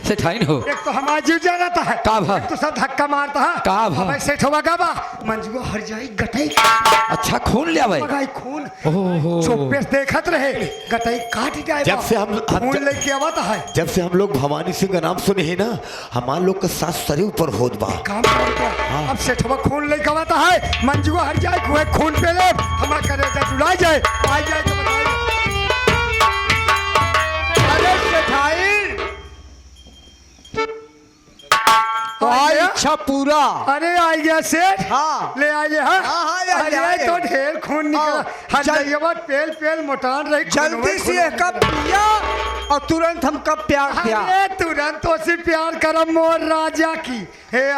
सेठाइन हो एक तो हमारा जीव जा रहता है का भा? एक तो सब धक्का मारता है का भा? अब सेठ होगा गाबा मंजुआ हर जाई गटई अच्छा खून ले आवे मगाई खून ओहो चुप्पे से देखत रहे गटई काट जाए जब से हम खून लेके आवत है जब से हम लोग भवानी सिंह का नाम सुने हैं ना हमार लोग का सास सरे ऊपर होत बा काम करता अब सेठवा खून लेके आवत है मंजुआ हर जाए कुए खून पे ले हमारा करेजा जुड़ा जाए आ जाए तो बताइए अरे सेठाई इच्छा पूरा। अरे आ गया सेठ हाँ ले आइए हाँ हाँ, अरे तो ढेर खून निकला हर जगह पेल पेल मोटान रही जल्दी से एक कप पिया और तुरंत हम कप प्यार दिया। अरे तुरंत तो से प्यार करम मोर राजा की हे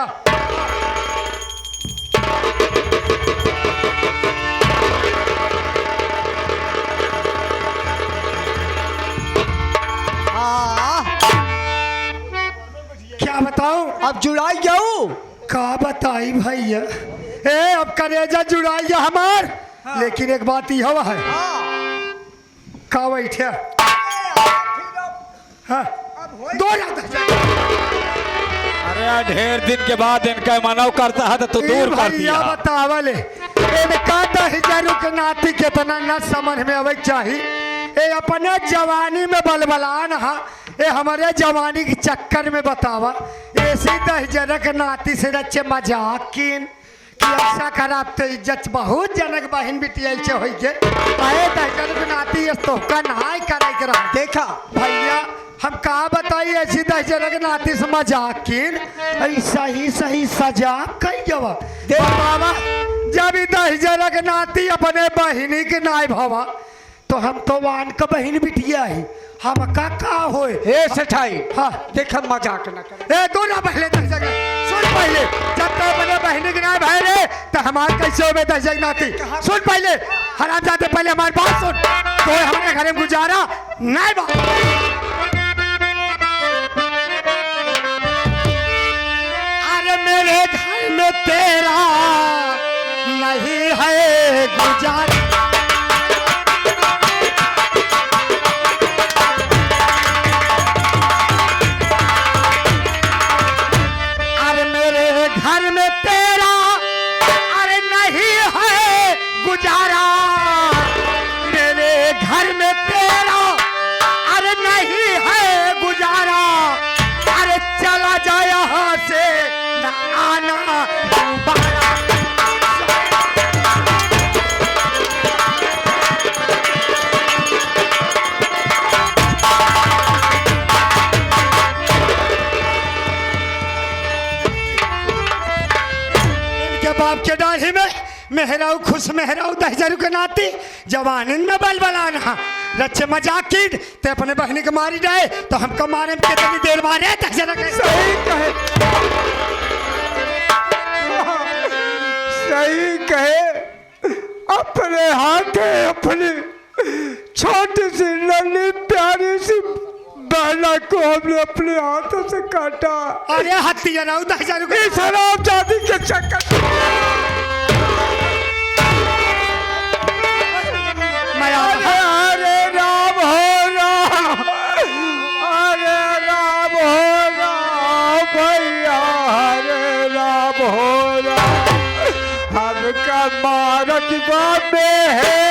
क्या बताऊं अब जुड़ाई जाऊं का बताई भैया ए अब करेजा जुड़ाइया हमार लेकिन एक बात यह है का बैठे हाँ दो अरे ढेर दिन के बाद इनका मानव करता है तो तू दूर कर दिया बतावले इनका 10,000 के नाती कितना न समझ में आवे चाहिए ए अपने जवानी में बलबलान हा ए हमारे जवानी के चक्कर में बतावा ऐसे 10,000 के नाती से रचे मजाक किन कि ऐसा खराब तो इज्जत बहुत जनक बहन बेटी ऐसे हो के आए 10,000 के नाती इस तो का नहाय करे के रहा देखा भैया हम कहा बताइए ऐसी 10,000 के नाती से मजाक किन ऐसा ही सही सजा कई जवा बाबा जब 10,000 के नाती अपने बहिनी के नाय भवा तो हम तो वान का बहन बिटिया ही हम का होए ए सेठाई हाँ देखा मजाक न कर ए दो ना पहले 10,000 सुन पहले जब तो अपने बहन के नाय भाई रे तो हमार कैसे हो 10,000 नाती सुन पहले हराम जाते पहले हमारी बात सुन तो हमारे घर में गुजारा नहीं बा अरे मेरे घर में तेरा नहीं है गुजारा घर में तेरा अरे नहीं है गुजारा मेरे घर में तेरा अरे नहीं है गुजारा अरे चला जा यहाँ से न आना दोबारा बाप के डाढ़ी में मेहराऊ खुश मेहराऊ 10,000 के नाती जवानिन में बलबलाना रच्चे मजाक की ते अपने बहनी के मारी जाए तो हमको मारे में कितनी देर मारे 10,000 के सही कहे अपने हाथे अपनी छोटी सी नन्ही प्यारी सी बहना को हमने अपने हाथों से काटा। अरे हत्या ना 10,000 के शराब जाति के चक्कर हरे राम हो राम हरे राम हो राम भैया हरे राम हो राम हमका मारत बाबे है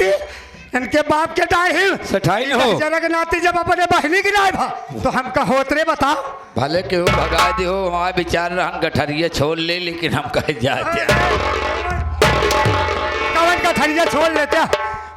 नाती इनके बाप के डाही सेठाई न हो। जरा के नाती जब अपने बहनी की नाई भा तो हमका होतरे बताओ। भले के भगा दियो हमारे विचार हम गठरिया छोड़ ले लेकिन हम कहे जाते कवन का थरिया छोड़ लेते हैं?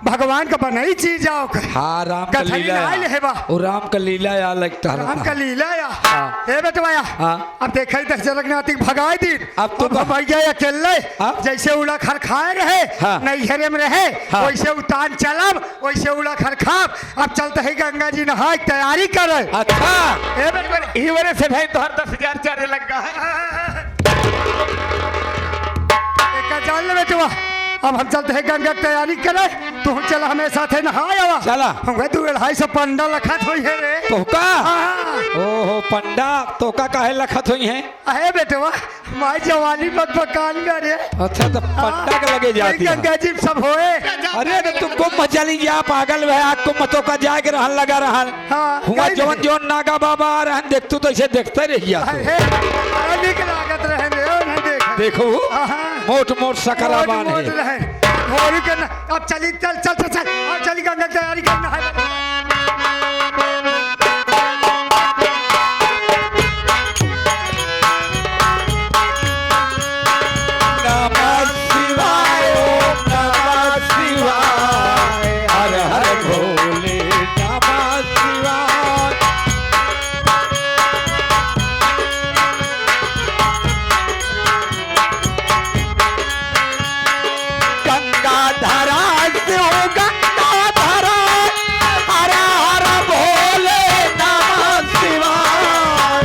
भगवान का बनाई चीज आओ हाँ राम का गठरी लीला नाई ले बा। वो राम का लीला या लगता राम का लीला या हाँ। हे बेटवाया हाँ। अब देखा ही जनक नाती भगाए दी अब तो भैया अकेले अब? जैसे उड़ा खर खाए रहे हाँ। नैहरे में रहे हाँ। वैसे उतान चलब वैसे उड़ा खर खाब। अब चलते है गंगा जी नहाए तैयारी करे। अच्छा हे बेटवा ई वजह से भाई तोहर 10,000 चारे लग गया एक जान ले बेटवा अब हम चलते हैं गंगा की तैयारी करे। तू चल हमें साथे नहाए आवा। चला। हम गए 2-250 पंडा लखत होई है रे। तोका हाँ। ओहो पंडा तोका काहे लखत हुई है? अहे बेटवा माई जवानी मत पकान करे। अच्छा तो पंडा के लगे जाती है। गंगा जी सब होए। अरे तो तुमको मचली गया पागल है आपको मतों का जाके रहन लगा रहन हाँ, हुआ कहीं जोन नहीं। जोन नागा बाबा आ रहन देखतू तो इसे देखते रह गया तू। अहे अरे की लागत रहे रे ओ नहीं देख। देखो हाँ। मोट मोट सकराबान मोट है। रहे। होरी के न- अब चली चल चल चल चल अब चली गंगा की तैयारी करना है। नमः शिवाय ओम नमः शिवाय हर हर भोले नमः शिवाय। गंगाधरा से हो गंगाधरा हर हर भोले नमः शिवाय।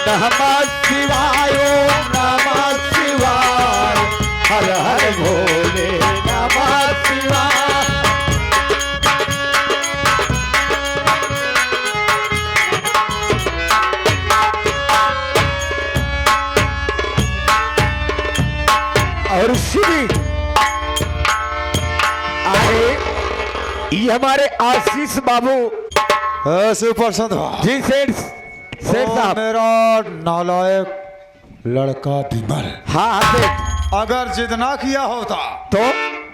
नमः शिवाय ओम नमः शिवाय हर हर भोले नमः शिवाय। और श्री आए ये हमारे आशीष बाबू ऐसे पसंद जी सेठ साहब। मेरा नालायक लड़का विमल हाँ हाँ सेठ अगर जिद ना किया होता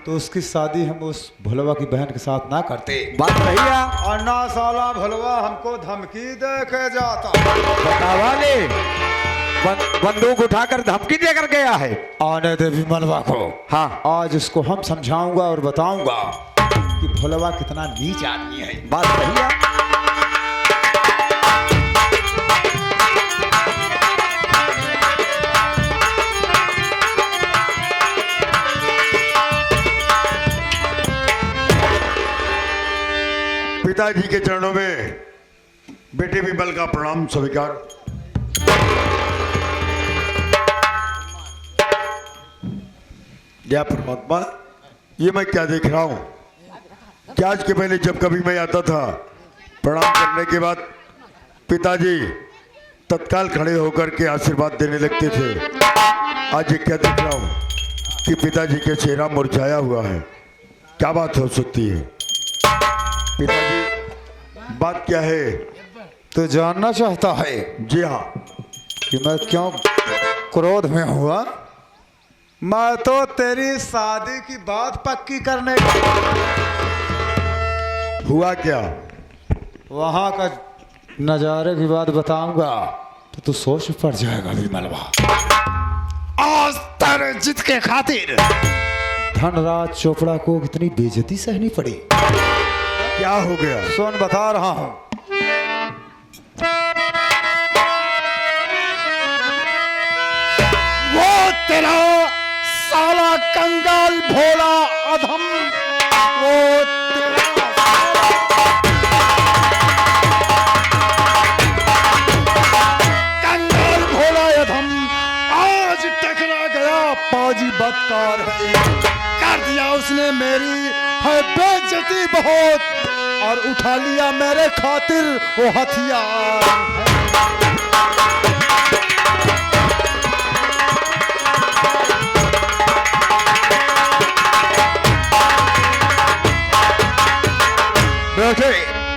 तो उसकी शादी हम उस भुलवा की बहन के साथ ना करते। बात सही है। अन्ना साला भुलवा हमको धमकी दे के जाता। बतावा ने बंदूक उठाकर धमकी देकर गया है। आने दे विमलवा को। हाँ आज उसको हम समझाऊंगा और बताऊंगा कि भुलवा कितना नीच आदमी है। बात सही है। पिताजी के चरणों में बेटे विमल का प्रणाम स्वीकार। या परमात्मा ये मैं क्या देख रहा हूँ? क्या आज के पहले जब कभी मैं आता था प्रणाम करने के बाद पिताजी तत्काल खड़े होकर के आशीर्वाद देने लगते थे। आज ये क्या देख रहा हूँ कि पिताजी का चेहरा मुरझाया हुआ है। क्या बात हो सकती है? पिताजी बात क्या है? तो जानना चाहता है जी हाँ। कि मैं क्यों क्रोध में हुआ? मैं तो तेरी शादी की बात पक्की करने हुआ क्या? वहां का नजारे की बात बताऊंगा तो तू सोच पड़ जाएगा विमलवा। आज तेरे जिद के खातिर धनराज चोपड़ा को कितनी बेइज्जती सहनी पड़ी। क्या हो गया? सुन बता रहा हूं। वो तेरा साला कंगाल भोला अधम, वो तेरा कंगाल भोला अधम आज टकरा गया। पाजी बदकार है, कर दिया उसने मेरी है बेइज्जती बहुत, और उठा लिया मेरे खातिर वो हथियार। बेटे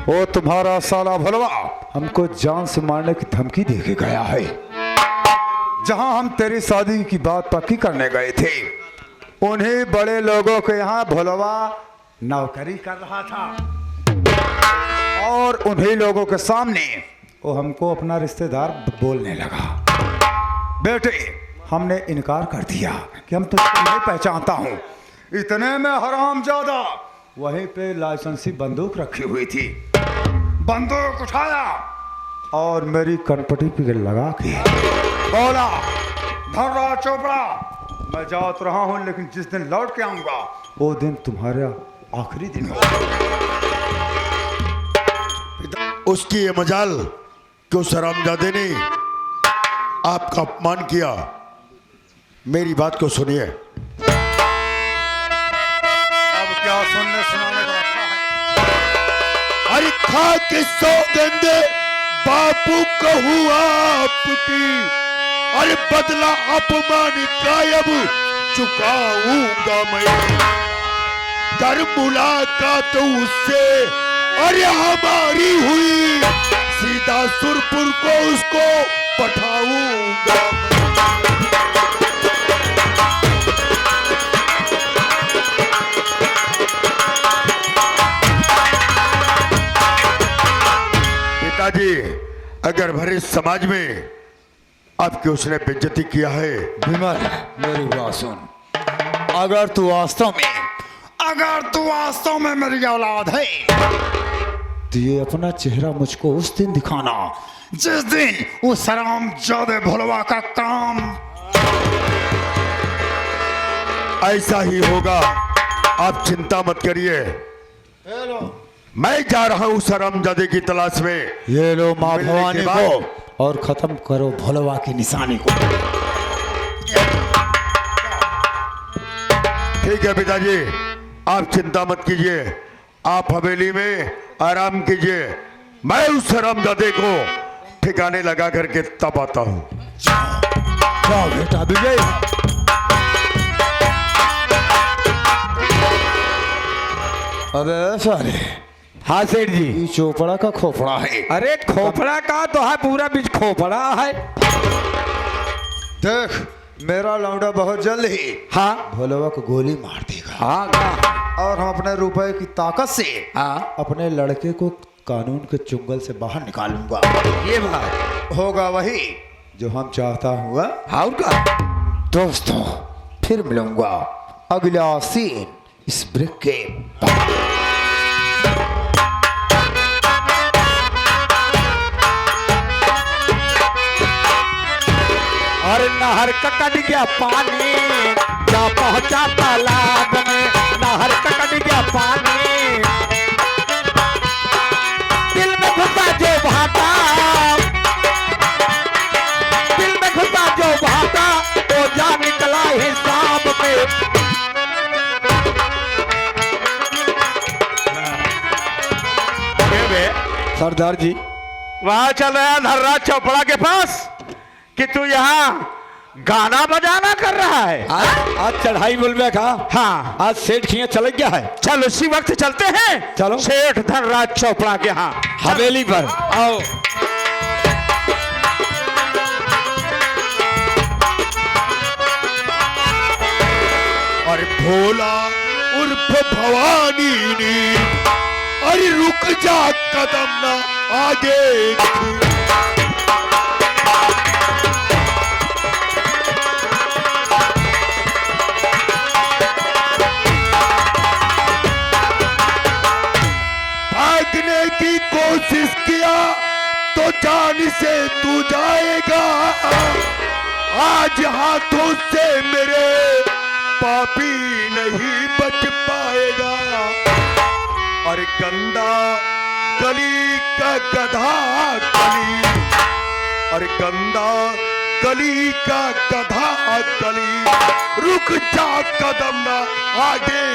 वो तुम्हारा साला भलवा हमको जान से मारने की धमकी दे के गया है। जहां हम तेरी शादी की बात पक्की करने गए थे, उन्हीं बड़े लोगों के यहाँ भोलवा नौकरी कर रहा था और उन्हीं लोगों के सामने वो हमको अपना रिश्तेदार बोलने लगा। बेटे, हमने इनकार कर दिया कि हम तुझको नहीं पहचानता हूँ। इतने में हरामजादा वहीं पे लाइसेंसी बंदूक रखी हुई थी, बंदूक उठाया और मेरी कनपटी पे लगा के बोला, धर्रा चोपड़ा, मैं जात रहा हूँ, लेकिन जिस दिन लौट के आऊंगा वो दिन तुम्हारा आखिरी दिन होगा। उसकी ये मजाल कि उस हरामजादे ने आपका अपमान किया। मेरी बात को सुनिए। अब क्या सुनने सुनाने का रखा है? अरे खा के सौगंध बापू कहूँ आपकी, अरे बदला अपमान का अब चुकाऊंगा मैं। कर मुलाकात उससे अरे हमारी हुई, सीधा सुरपुर को उसको पठाऊंगा मैं। पिताजी, अगर भरे समाज में आपकी उसने बेइज्जती किया है। विमल, मेरी बात सुन। अगर तू वास्तव में मेरी औलाद है तो ये अपना चेहरा मुझको उस दिन दिखाना जिस दिन उस हरामजादे भोलवा का काम। ऐसा ही होगा, आप चिंता मत करिए। मैं जा रहा हूं उस हरामजादे की तलाश में। ये लो माँ मिलने भवानी के बाद- को और खत्म करो भोलवा की निशानी को। ठीक है पिताजी, आप चिंता मत कीजिए, आप हवेली में आराम कीजिए। मैं उस हरामजादे को ठिकाने लगा करके तब आता हूं। जाओ बेटा विजय। अबे साले, हाँ सेठ जी। ये चोपड़ा का खोपड़ा है। अरे खोपड़ा का तो है, पूरा बीच खोपड़ा है। देख, मेरा लौंडा बहुत जल्द ही हाँ भोलवा को गोली मार देगा हाँ हाँ और हम अपने रुपए की ताकत से हाँ, अपने लड़के को कानून के चुंगल से बाहर निकालूंगा। ये बात होगा वही जो हम चाहता हुआ। हाँ उनका। दोस्तों, फिर मिलूंगा अगला सीन इस ब्रेक के बाद। और नहर का कट गया पानी, क्या पहुंचा तालाब में। नहर का कट गया पानी, दिल में घुसा जो भाता, दिल में घुसा जो भाता, तो जा निकला हिसाब में। सरदार जी, वहां चल रहा धर्रा चोपड़ा के पास कि तू यहाँ गाना बजाना कर रहा है। आज चढ़ाई बोलबे का। हाँ, आज सेठ खिया चल गया है। चल उसी वक्त चलते हैं। चलो। सेठ धनराज चोपड़ा के यहाँ हवेली पर आओ। अरे भोला उर्फ भवानी ने, अरे रुक जा कदम ना आगे। भागने की कोशिश किया तो जान से तू जाएगा। आज हाथों से मेरे पापी नहीं बच पाएगा। और गंदा गली का गधा गली, और गंदा गली का गधा गली, रुक जा कदम ना आगे।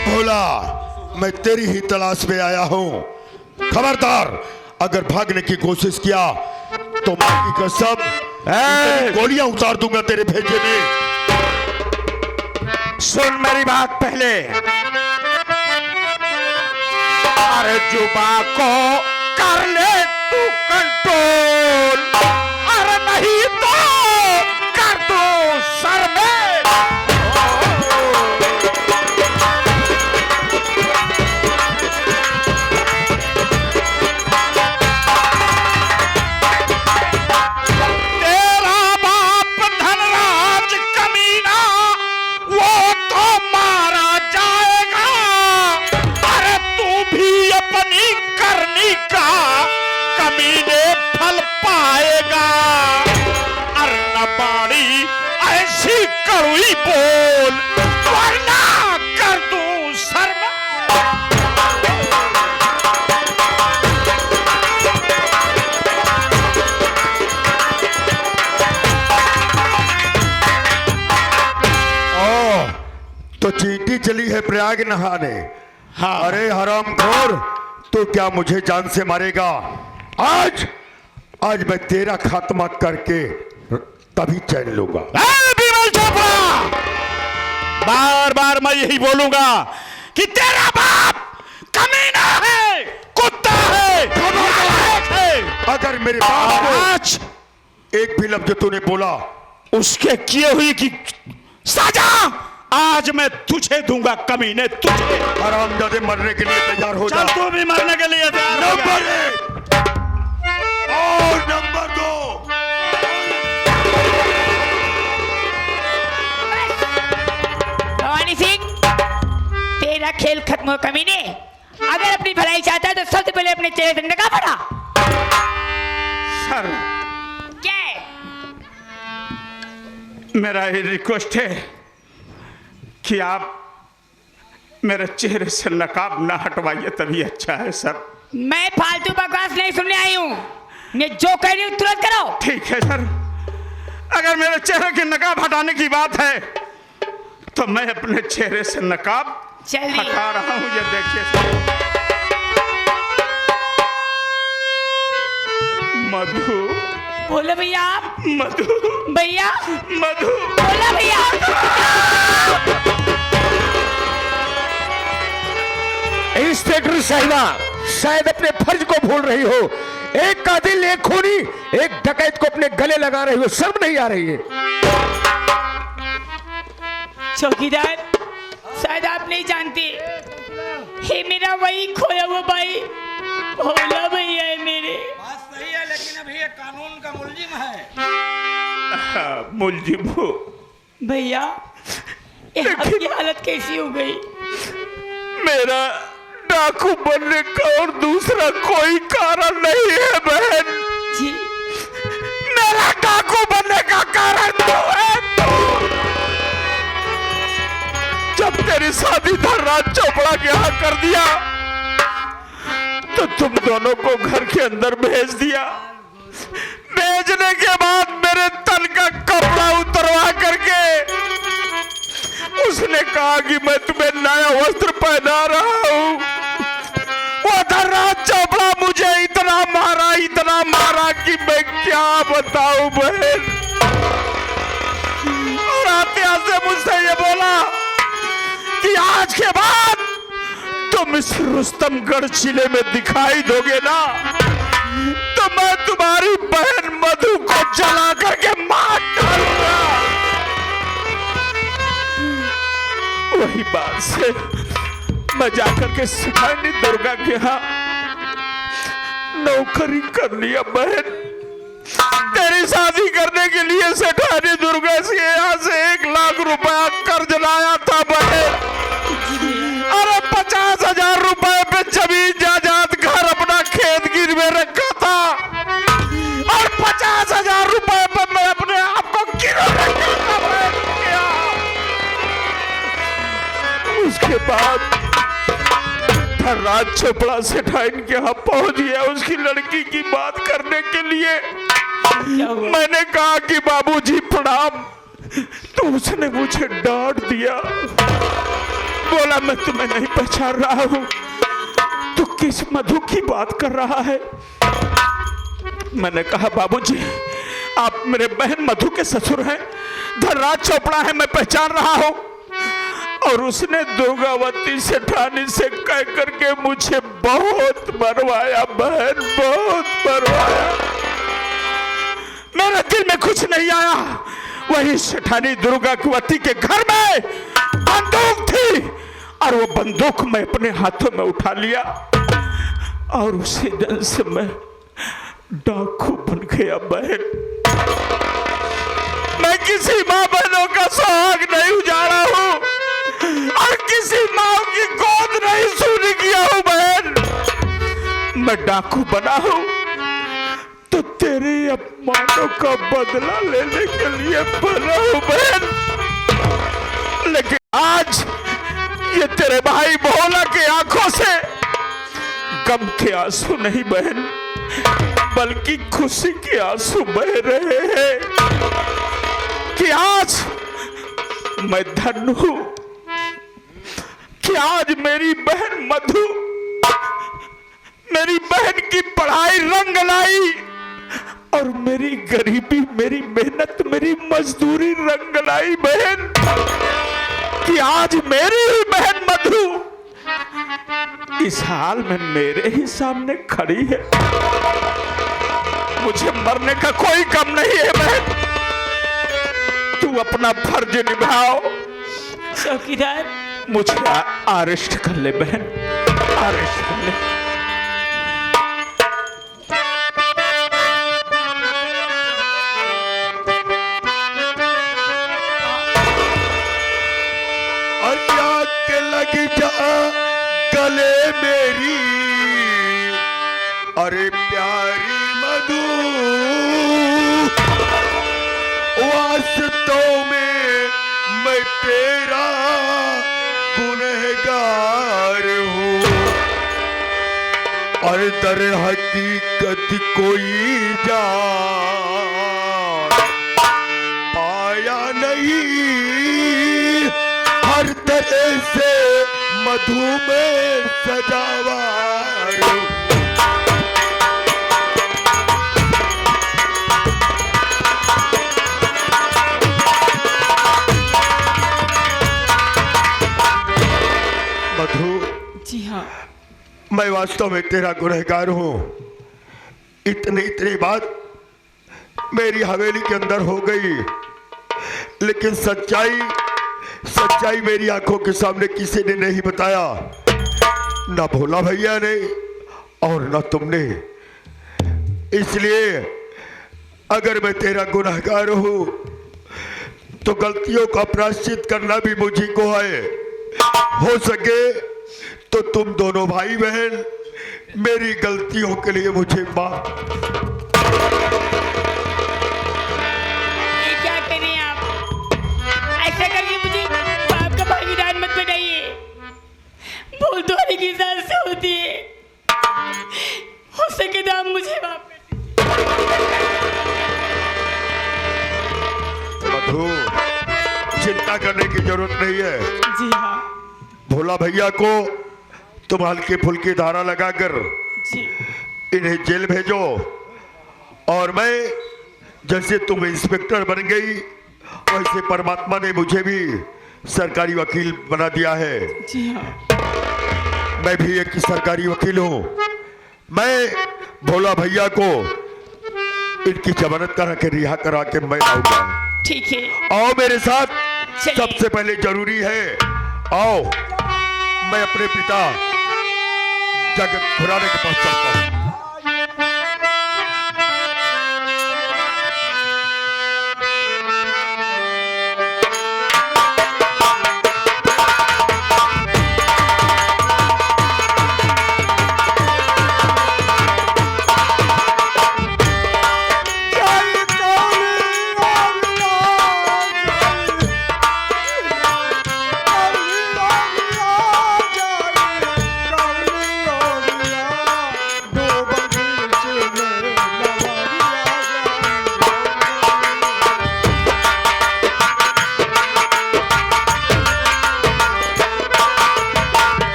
भोला, मैं तेरी ही तलाश में आया हूं। खबरदार, अगर भागने की कोशिश किया तो मां की कसम गोलियां उतार दूंगा तेरे भेजे में। सुन मेरी बात पहले। अरे जुबा को कर ले तू कंट्रोल, अरे नहीं तो कर दो सर में। बोल वरना कर दूं सर में। तो चींटी चली है प्रयाग नहाने। हाँ। अरे हरामखोर, तो क्या मुझे जान से मारेगा? आज आज मैं तेरा खात्मा करके तभी चैन लूंगा। बार बार मैं यही बोलूंगा कि तेरा बाप कमीना है, कुत्ता है, अगर मेरे बाप को आज एक भी लफ्ज तूने बोला, उसके किए हुई की सजा आज मैं तुझे दूंगा कमीने, तुझे। हरामजादे मरने के लिए तैयार हो जा। चल तू भी मरने के लिए तैयार हो जा। नंबर 1 और नंबर 2। भवानी सिंह, तेरा खेल खत्म हो कमीने। अगर अपनी भलाई चाहता है तो सबसे पहले अपने चेहरे से नकाब हटा। सर, क्या है? मेरा ये रिक्वेस्ट है कि आप मेरे चेहरे से नकाब ना हटवाइए, तभी अच्छा है सर। मैं फालतू बकवास नहीं सुनने आई हूँ, मैं जो कह रही हूँ तुरंत करो। ठीक है सर, अगर मेरे चेहरे की नकाब हटाने की बात है तो मैं अपने चेहरे से नकाब जल्दी हटा रहा हूँ। ये देखिए सर। मधु, बोलो भैया। आप मधु, भैया, मधु, बोलो भैया। इंस्पेक्टर साहिबा, शायद अपने फर्ज को भूल रही हो। एक कातिल, एक खूनी, एक डकैत को अपने गले लगा रही हो, शर्म नहीं आ रही है? चौकीदार, शायद आप नहीं जानते, हे मेरा वही खोया हुआ भाई भोला भैया है मेरे। बात सही है, लेकिन अभी ये कानून का मुलजिम है। मुलजिम हो भैया, ये आपकी हालत कैसी हो गई? मेरा डाकू बनने का और दूसरा कोई कारण नहीं है बहन जी। मेरा डाकू बनने का कारण तो है जब तेरी शादी धनराज चोपड़ा के यहाँ कर दिया तो तुम दोनों को घर के अंदर भेज दिया। भेजने के बाद मेरे तन का कपड़ा उतरवा करके उसने कहा कि मैं तुम्हें नया वस्त्र पहना रहा हूं। वो धनराज चोपड़ा मुझे इतना मारा कि मैं क्या बताऊं बहन। और आते आते मुझसे ये बोला कि आज के बाद तुम इस रुस्तमगढ़ जिले में दिखाई दोगे ना तो मैं तुम्हारी बहन मधु को जला करके मार डालूंगा। वही बात से मैं जाकर के सिखानी दुर्गा के यहाँ नौकरी कर लिया बहन। तेरी शादी करने के लिए सेठानी दुर्गा से यहाँ से 1 लाख रुपया कर्ज लाया था बहन। अरे 50,000 रुपए पे जमीन जायदाद घर अपना खेत गिरवे रखा था और 50,000 रुपए पे मैं अपने आप को गिरवे रखा था। उसके बाद धनराज चोपड़ा सेठाइन के यहाँ पहुंच गया उसकी लड़की की बात करने के लिए। मैंने कहा कि बाबूजी प्रणाम, तो उसने मुझे डांट दिया, बोला मैं तुम्हें नहीं पहचान रहा हूं, तू किस मधु की बात कर रहा है। मैंने कहा बाबूजी आप मेरे बहन मधु के ससुर हैं, धनराज चोपड़ा है, मैं पहचान रहा हूं। और उसने दुर्गावती सेठानी से कह करके मुझे बहुत मरवाया बहन, बहुत मरवाया। मेरे दिल में कुछ नहीं आया। वही सेठानी दुर्गावती के घर में बंदूक थी और वो बंदूक मैं अपने हाथों में उठा लिया और उसी दिन से मैं डाकू बन गया बहन। मैं किसी माँ बहनों का सुहाग नहीं उजाड़ा हूँ और किसी माँ की गोद नहीं सुन किया हूँ बहन। मैं डाकू बना हूँ तो तेरे अपमानों का बदला लेने के लिए बना हूँ बहन। लेकिन आज ये तेरे भाई भोला की आंखों से गम के आंसू नहीं बहन, बल्कि खुशी के आंसू बह रहे हैं कि आज मैं धन्य हूं कि आज मेरी बहन मधु, मेरी बहन की पढ़ाई रंग लाई और मेरी गरीबी, मेरी मेहनत, मेरी मजदूरी रंग लाई बहन, कि आज मेरी ही बहन मधु इस हाल में मेरे ही सामने खड़ी है। मुझे मरने का कोई कम नहीं है बहन। तू अपना फर्ज निभाओ। चौकीदार, मुझे अरेस्ट कर ले बहन, अरेस्ट कर ले। अल्लाह के लगी जा गले मेरी, अरे प्यारी मधु, वास्तव में मैं तेरा गुनहगार हूँ और दर हकीकत कोई जान पाया नहीं। हर तरह से मधु में सजावार हूँ। मधु, जी हाँ, मैं वास्तव में तेरा गुनहगार हूँ। इतनी बात मेरी हवेली के अंदर हो गई, लेकिन सच्चाई मेरी आंखों के सामने किसी ने नहीं बताया, ना भोला भैया ने और ना तुमने। इसलिए अगर मैं तेरा गुनहगार हूँ तो गलतियों का प्रायश्चित करना भी मुझी को है। हो सके तो तुम दोनों भाई बहन मेरी गलतियों के लिए मुझे माफ। ये क्या कर रहे हैं आप? ऐसा करके मुझे पाप का भागीदार मत बनाइए। भूल तो हर की साथ से होती है। हो सके तो आप मुझे माफ कर दीजिए। मधु, चिंता करने की जरूरत नहीं है। जी हाँ भोला भैया को तुम हल्की फुल्की धारा लगाकर जी, इन्हें जेल भेजो और मैं, जैसे तुम इंस्पेक्टर बन गई वैसे परमात्मा ने मुझे भी सरकारी वकील बना दिया है। जी हाँ, मैं भी एक सरकारी वकील हूँ। मैं भोला भैया को इनकी जमानत करा के रिहा करा के मैं आऊंगा। ठीक है, आओ मेरे साथ। चलिए। सबसे पहले जरूरी है, आओ मैं अपने पिता जगत खुराने के पास चलता हूँ। जय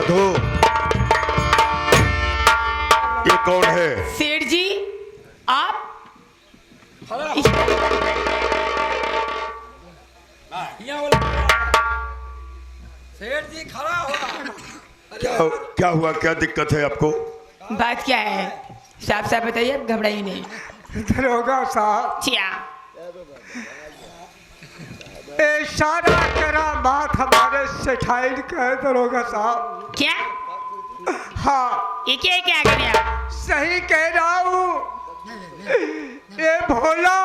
मधु, ये कौन है? सेठ जी आप सेठ जी खड़ा हुआ। क्या हुआ? क्या दिक्कत है आपको? बात क्या है? साफ साफ बताइए, घबराइए नहीं। दरोगा साहब, चिया ये सारा करा बात हमारे सेठाई का है दरोगा साहब। क्या? हाँ, ये क्या करें आप? सही कह रहा हूँ। ये भोला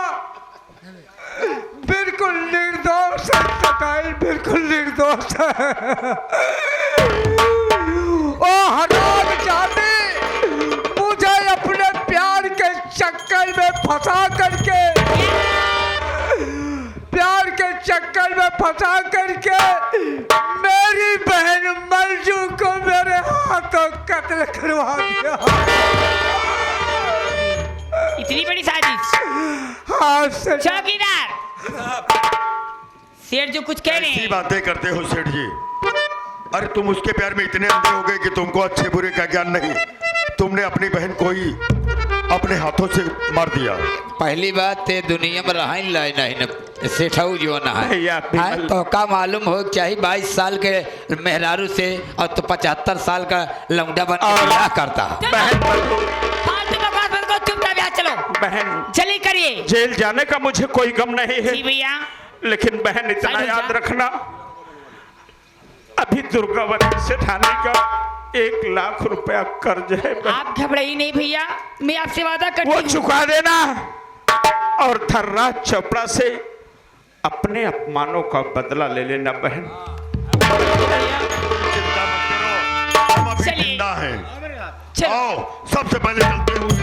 बिल्कुल निर्दोष है, सेठाई बिल्कुल निर्दोष है। ओ हरामजादे, मुझे अपने प्यार के चक्कर में फंसा करके मेरी बहन मंजू को मेरे हाथों कत्ल करवा दिया। इतनी बड़ी साजिश? हाँ चौकीदार, सेठ जो कुछ कह रहे ऐसी हैं। बातें करते हो सेठ जी? अरे तुम उसके प्यार में इतने अंधे हो गए कि तुमको अच्छे बुरे का ज्ञान नहीं। तुमने अपनी बहन को ही अपने हाथों से मार दिया। पहली बात ते दुनिया में रहा लाए नहीं न सेठाऊ जो ना भैया, है तो का मालूम हो चाहिए 22 साल के मेहरारू से और तो 75 साल का लौंडा बन के बियाह करता। बहन मधु, फालतू बकवास बंद करो, चुपचाप यहाँ चलो। बहन चलिए करिए। जेल जाने का मुझे कोई गम नहीं है, जी भैया। लेकिन बहन इतना साइड हो याद जा। रखना, अभी दुर्गावती सेठानी का 1 लाख रुपया कर्ज है। आप घबराइए नहीं भैया, मैं आपसे वादा करती वो हूँ। चुका देना और धर्राज चोपड़ा से अपने अपमानों का बदला ले लेना बहन। चिंता मत करो, हम अभी चलिए। जिंदा हैं। चलो। आओ, सबसे पहले चलते हैं उस